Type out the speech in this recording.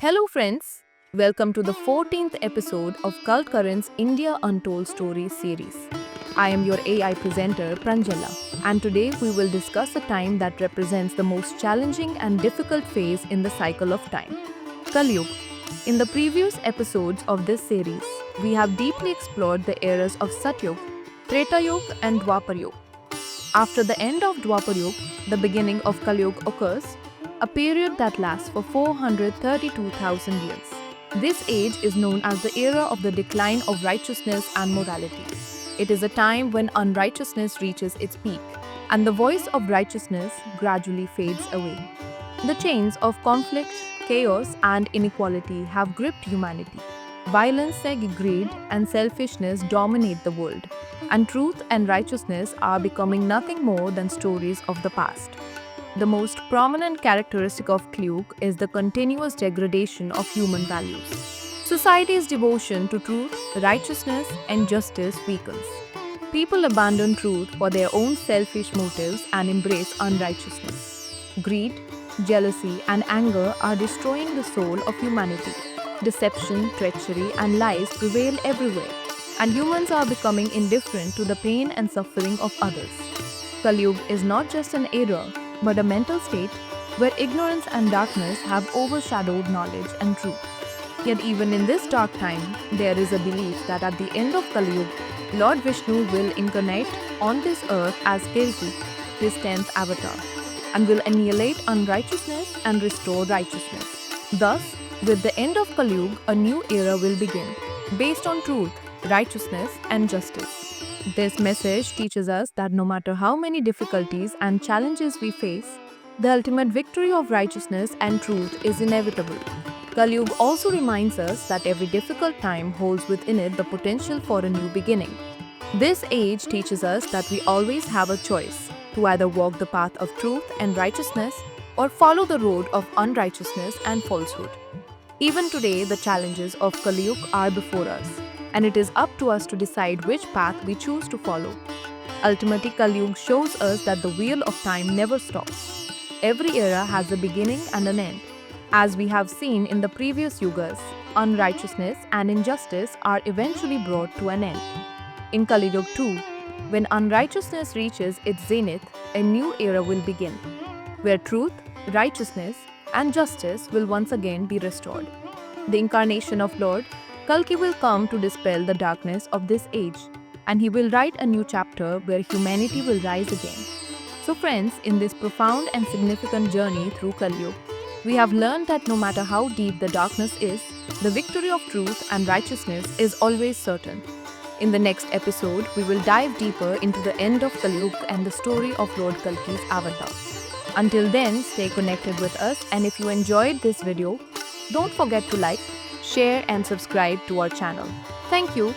Hello, friends. Welcome to the 14th episode of Cult Currents India Untold Stories series. I am your AI presenter, Pranjala, and today we will discuss a time that represents the most challenging and difficult phase in the cycle of time, Kali Yuga. In the previous episodes of this series, we have deeply explored the eras of Satyug, Treta Yuga, and Dwapar Yuga. After the end of Dwapar Yuga, the beginning of Kali Yuga occurs, a period that lasts for 432,000 years. This age is known as the era of the decline of righteousness and morality. It is a time when unrighteousness reaches its peak, and the voice of righteousness gradually fades away. The chains of conflict, chaos, and inequality have gripped humanity. Violence, greed, and selfishness dominate the world, and truth and righteousness are becoming nothing more than stories of the past. The most prominent characteristic of Kali Yuga is the continuous degradation of human values. Society's devotion to truth, righteousness, and justice weakens. People abandon truth for their own selfish motives and embrace unrighteousness. Greed, jealousy, and anger are destroying the soul of humanity. Deception, treachery, and lies prevail everywhere, and humans are becoming indifferent to the pain and suffering of others. Kali Yuga is not just an era, but a mental state where ignorance and darkness have overshadowed knowledge and truth. Yet even in this dark time, there is a belief that at the end of Kali Yuga, Lord Vishnu will incarnate on this earth as Kalki, his 10th avatar, and will annihilate unrighteousness and restore righteousness. Thus, with the end of Kali Yuga, a new era will begin, based on truth, righteousness, and justice. This message teaches us that no matter how many difficulties and challenges we face, the ultimate victory of righteousness and truth is inevitable. Kali Yuga also reminds us that every difficult time holds within it the potential for a new beginning. This age teaches us that we always have a choice to either walk the path of truth and righteousness or follow the road of unrighteousness and falsehood. Even today, the challenges of Kali Yuga are before us, and it is up to us to decide which path we choose to follow. Ultimately, Kali Yuga shows us that the wheel of time never stops. Every era has a beginning and an end. As we have seen in the previous yugas, unrighteousness and injustice are eventually brought to an end. In Kali Yuga too, when unrighteousness reaches its zenith, a new era will begin, where truth, righteousness, and justice will once again be restored. The incarnation of Lord Kalki will come to dispel the darkness of this age, and he will write a new chapter where humanity will rise again. So friends, in this profound and significant journey through Kali Yuga, we have learned that no matter how deep the darkness is, the victory of truth and righteousness is always certain. In the next episode, we will dive deeper into the end of Kali Yuga and the story of Lord Kalki's avatar. Until then, stay connected with us, and if you enjoyed this video, don't forget to like, share and subscribe to our channel. Thank you.